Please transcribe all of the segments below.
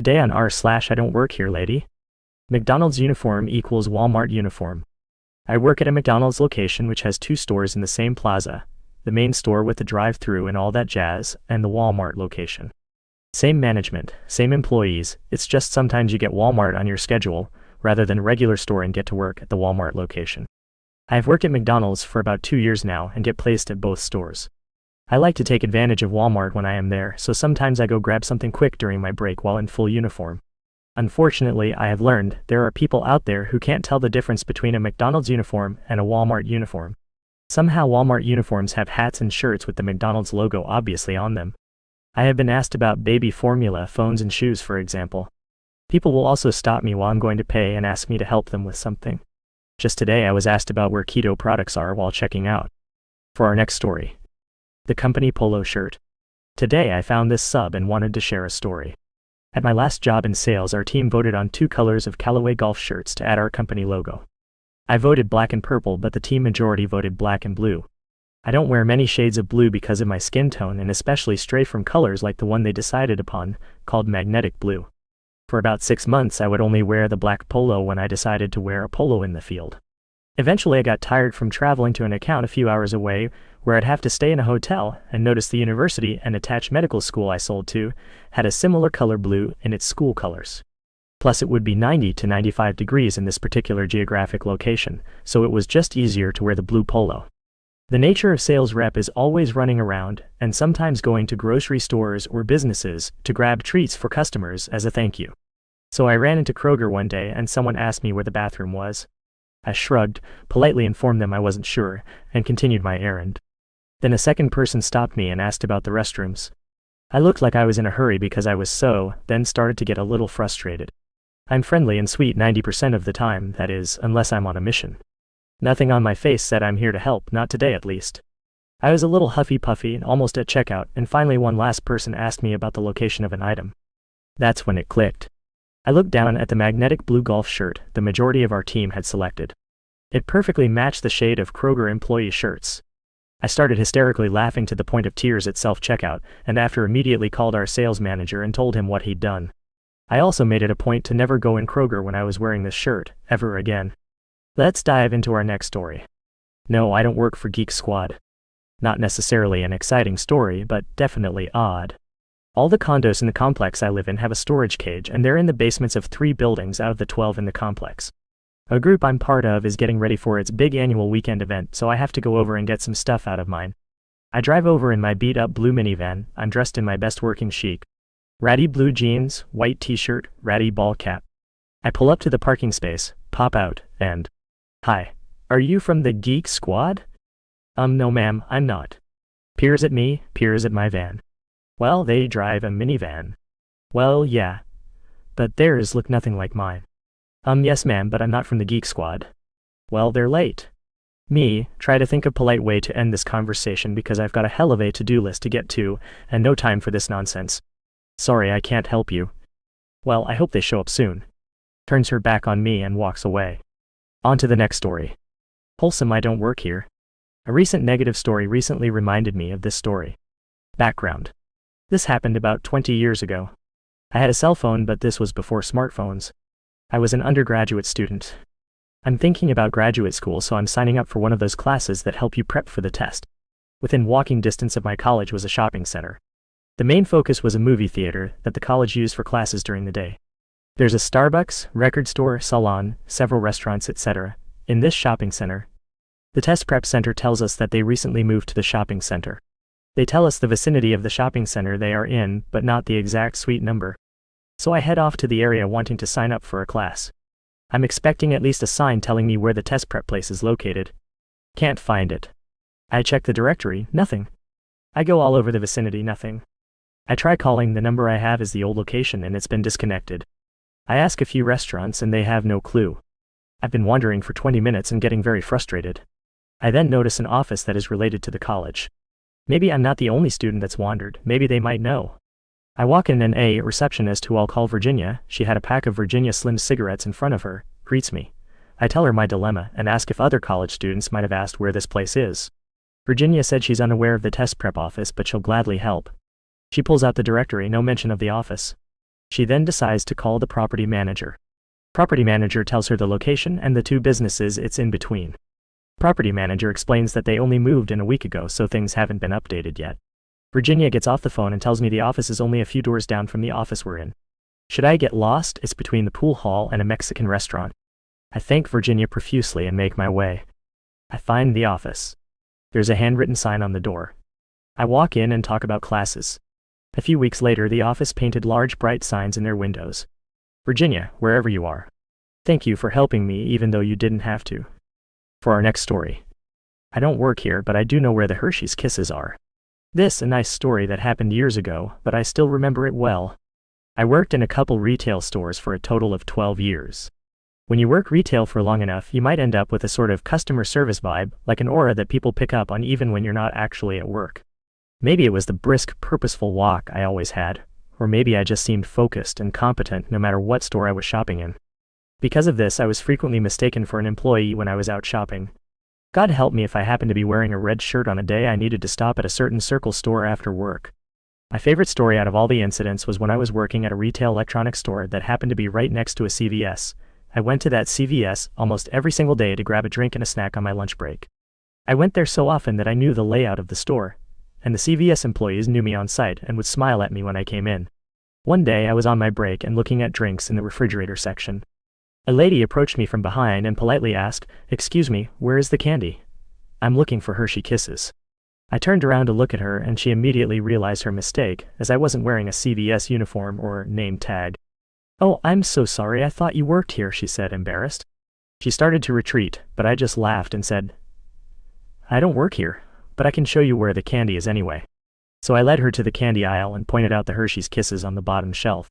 Today on r/IDontWorkHereLady. McDonald's uniform equals Walmart uniform. I work at a McDonald's location which has two stores in the same plaza, the main store with the drive-thru and all that jazz, and the Walmart location. Same management, same employees, it's just sometimes you get Walmart on your schedule, rather than a regular store and get to work at the Walmart location. I have worked at McDonald's for about 2 years now and get placed at both stores. I like to take advantage of Walmart when I am there, so sometimes I go grab something quick during my break while in full uniform. Unfortunately, I have learned there are people out there who can't tell the difference between a McDonald's uniform and a Walmart uniform. Somehow Walmart uniforms have hats and shirts with the McDonald's logo obviously on them. I have been asked about baby formula, phones and shoes, for example. People will also stop me while I'm going to pay and ask me to help them with something. Just today I was asked about where keto products are while checking out. For our next story. The company polo shirt. Today I found this sub and wanted to share a story. At my last job in sales, our team voted on 2 colors of Callaway golf shirts to add our company logo. I voted black and purple, but the team majority voted black and blue. I don't wear many shades of blue because of my skin tone and especially stray from colors like the one they decided upon, called magnetic blue. For about 6 months I would only wear the black polo when I decided to wear a polo in the field. Eventually I got tired from traveling to an account a few hours away where I'd have to stay in a hotel and noticed the university and attached medical school I sold to had a similar color blue in its school colors. Plus it would be 90 to 95 degrees in this particular geographic location, so it was just easier to wear the blue polo. The nature of sales rep is always running around and sometimes going to grocery stores or businesses to grab treats for customers as a thank you. So I ran into Kroger one day and someone asked me where the bathroom was. I shrugged, politely informed them I wasn't sure, and continued my errand. Then a second person stopped me and asked about the restrooms. I looked like I was in a hurry because I was then started to get a little frustrated. I'm friendly and sweet 90% of the time, that is, unless I'm on a mission. Nothing on my face said I'm here to help, not today at least. I was a little huffy-puffy and almost at checkout, and finally one last person asked me about the location of an item. That's when it clicked. I looked down at the magnetic blue golf shirt the majority of our team had selected. It perfectly matched the shade of Kroger employee shirts. I started hysterically laughing to the point of tears at self-checkout, and after immediately called our sales manager and told him what he'd done. I also made it a point to never go in Kroger when I was wearing this shirt, ever again. Let's dive into our next story. No, I don't work for Geek Squad. Not necessarily an exciting story, but definitely odd. All the condos in the complex I live in have a storage cage, and they're in the basements of 3 buildings out of the 12 in the complex. A group I'm part of is getting ready for its big annual weekend event, so I have to go over and get some stuff out of mine. I drive over in my beat-up blue minivan. I'm dressed in my best working chic. Ratty blue jeans, white t-shirt, ratty ball cap. I pull up to the parking space, pop out, and... Hi. Are you from the Geek Squad? No ma'am, I'm not. Peers at me, peers at my van. Well, they drive a minivan. Well, yeah. But theirs look nothing like mine. Yes ma'am, but I'm not from the Geek Squad. Well, they're late. Me, try to think of a polite way to end this conversation because I've got a hell of a to-do list to get to, and no time for this nonsense. Sorry, I can't help you. Well, I hope they show up soon. Turns her back on me and walks away. On to the next story. Wholesome, I don't work here. A recent negative story recently reminded me of this story. Background. This happened about 20 years ago. I had a cell phone, but this was before smartphones. I was an undergraduate student. I'm thinking about graduate school, so I'm signing up for one of those classes that help you prep for the test. Within walking distance of my college was a shopping center. The main focus was a movie theater that the college used for classes during the day. There's a Starbucks, record store, salon, several restaurants, etc. in this shopping center. The test prep center tells us that they recently moved to the shopping center. They tell us the vicinity of the shopping center they are in, but not the exact suite number. So I head off to the area wanting to sign up for a class. I'm expecting at least a sign telling me where the test prep place is located. Can't find it. I check the directory, nothing. I go all over the vicinity, nothing. I try calling, the number I have is the old location and it's been disconnected. I ask a few restaurants and they have no clue. I've been wandering for 20 minutes and getting very frustrated. I then notice an office that is related to the college. Maybe I'm not the only student that's wandered, maybe they might know. I walk in and a receptionist, who I'll call Virginia, she had a pack of Virginia Slim cigarettes in front of her, greets me. I tell her my dilemma and ask if other college students might have asked where this place is. Virginia said she's unaware of the test prep office, but she'll gladly help. She pulls out the directory, no mention of the office. She then decides to call the property manager. Property manager tells her the location and the two businesses it's in between. Property manager explains that they only moved in a week ago, so things haven't been updated yet. Virginia gets off the phone and tells me the office is only a few doors down from the office we're in. Should I get lost? It's between the pool hall and a Mexican restaurant. I thank Virginia profusely and make my way. I find the office. There's a handwritten sign on the door. I walk in and talk about classes. A few weeks later, the office painted large bright signs in their windows. Virginia, wherever you are. Thank you for helping me even though you didn't have to. For our next story. I don't work here, but I do know where the Hershey's Kisses are. This a nice story that happened years ago, but I still remember it well. I worked in a couple retail stores for a total of 12 years. When you work retail for long enough, you might end up with a sort of customer service vibe, like an aura that people pick up on even when you're not actually at work. Maybe it was the brisk, purposeful walk I always had, or maybe I just seemed focused and competent no matter what store I was shopping in. Because of this, I was frequently mistaken for an employee when I was out shopping. God help me if I happened to be wearing a red shirt on a day I needed to stop at a certain Circle store after work. My favorite story out of all the incidents was when I was working at a retail electronics store that happened to be right next to a CVS. I went to that CVS almost every single day to grab a drink and a snack on my lunch break. I went there so often that I knew the layout of the store, and the CVS employees knew me on sight and would smile at me when I came in. One day I was on my break and looking at drinks in the refrigerator section. A lady approached me from behind and politely asked, "Excuse me, where is the candy?" "I'm looking for Hershey Kisses." I turned around to look at her and she immediately realized her mistake, as I wasn't wearing a CVS uniform or name tag. "Oh, I'm so sorry, I thought you worked here," she said, embarrassed. She started to retreat, but I just laughed and said, "I don't work here, but I can show you where the candy is anyway." So I led her to the candy aisle and pointed out the Hershey's Kisses on the bottom shelf.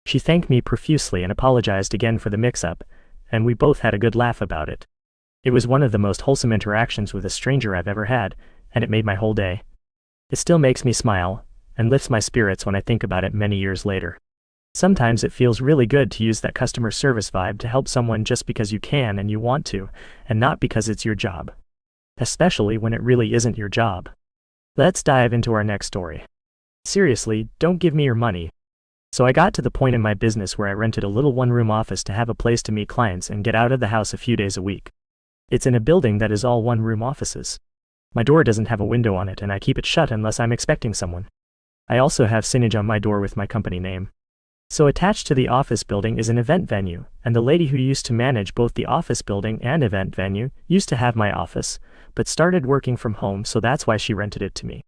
She thanked me profusely and apologized again for the mix-up, and we both had a good laugh about it. It was one of the most wholesome interactions with a stranger I've ever had, and it made my whole day. It still makes me smile, and lifts my spirits when I think about it many years later. Sometimes it feels really good to use that customer service vibe to help someone just because you can and you want to, and not because it's your job. Especially when it really isn't your job. Let's dive into our next story. Seriously, don't give me your money. So I got to the point in my business where I rented a little one-room office to have a place to meet clients and get out of the house a few days a week. It's in a building that is all one-room offices. My door doesn't have a window on it and I keep it shut unless I'm expecting someone. I also have signage on my door with my company name. So attached to the office building is an event venue, and the lady who used to manage both the office building and event venue used to have my office, but started working from home, so that's why she rented it to me.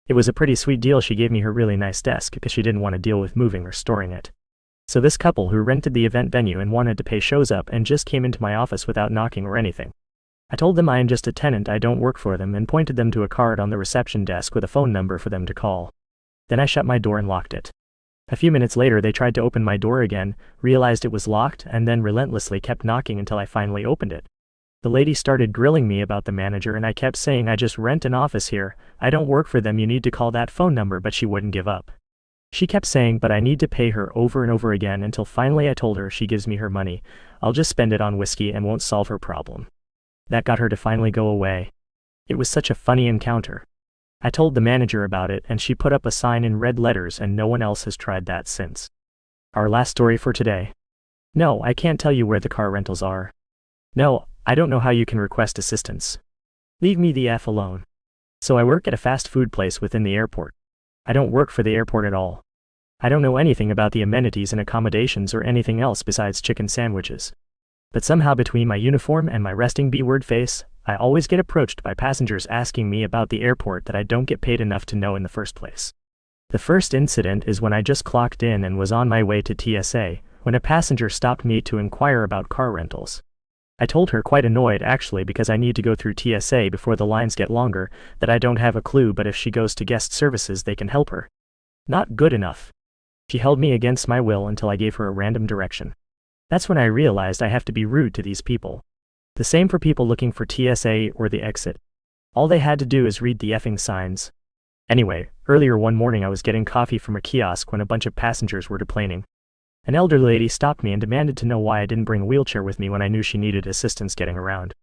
It was a pretty sweet deal. She gave me her really nice desk because she didn't want to deal with moving or storing it. So this couple who rented the event venue and wanted to pay shows up and just came into my office without knocking or anything. I told them I am just a tenant, I don't work for them, and pointed them to a card on the reception desk with a phone number for them to call. Then I shut my door and locked it. A few minutes later they tried to open my door again, realized it was locked, and then relentlessly kept knocking until I finally opened it. The lady started grilling me about the manager and I kept saying I just rent an office here, I don't work for them, you need to call that phone number, but she wouldn't give up. She kept saying but I need to pay her over and over again until finally I told her she gives me her money, I'll just spend it on whiskey and won't solve her problem. That got her to finally go away. It was such a funny encounter. I told the manager about it and she put up a sign in red letters and no one else has tried that since. Our last story for today. No, I can't tell you where the car rentals are. No, I don't know how you can request assistance. Leave me the F alone. So I work at a fast food place within the airport. I don't work for the airport at all. I don't know anything about the amenities and accommodations or anything else besides chicken sandwiches. But somehow between my uniform and my resting B-word face, I always get approached by passengers asking me about the airport that I don't get paid enough to know in the first place. The first incident is when I just clocked in and was on my way to TSA, when a passenger stopped me to inquire about car rentals. I told her, quite annoyed actually because I need to go through TSA before the lines get longer, that I don't have a clue, but if she goes to guest services they can help her. Not good enough. She held me against my will until I gave her a random direction. That's when I realized I have to be rude to these people. The same for people looking for TSA or the exit. All they had to do is read the effing signs. Anyway, earlier one morning I was getting coffee from a kiosk when a bunch of passengers were deplaning. An elderly lady stopped me and demanded to know why I didn't bring a wheelchair with me when I knew she needed assistance getting around.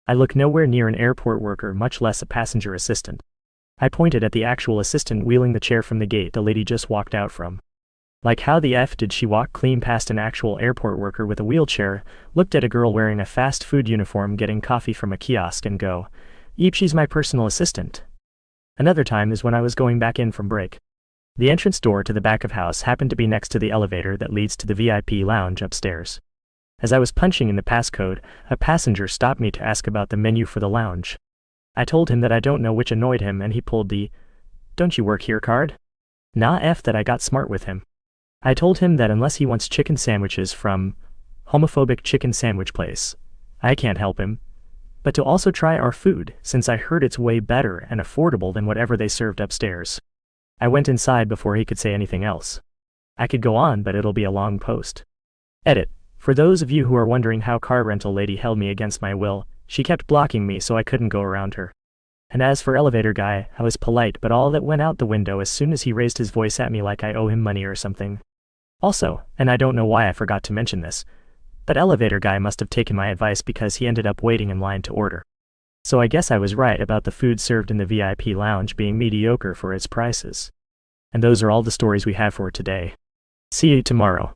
I look nowhere near an airport worker, much less a passenger assistant. I pointed at the actual assistant wheeling the chair from the gate the lady just walked out from. Like how the F did she walk clean past an actual airport worker with a wheelchair, looked at a girl wearing a fast food uniform getting coffee from a kiosk and go, "Eep, she's my personal assistant." Another time is when I was going back in from break. The entrance door to the back of house happened to be next to the elevator that leads to the VIP lounge upstairs. As I was punching in the passcode, a passenger stopped me to ask about the menu for the lounge. I told him that I don't know, which annoyed him, and he pulled the "Don't you work here" card? Nah, F that I got smart with him. I told him that unless he wants chicken sandwiches from homophobic chicken sandwich place, I can't help him, but to also try our food, since I heard it's way better and affordable than whatever they served upstairs. I went inside before he could say anything else. I could go on, but it'll be a long post. Edit. For those of you who are wondering how car rental lady held me against my will, she kept blocking me so I couldn't go around her. And as for elevator guy, I was polite, but all that went out the window as soon as he raised his voice at me like I owe him money or something. Also, and I don't know why I forgot to mention this, but elevator guy must have taken my advice because he ended up waiting in line to order. So I guess I was right about the food served in the VIP lounge being mediocre for its prices. And those are all the stories we have for today. See you tomorrow.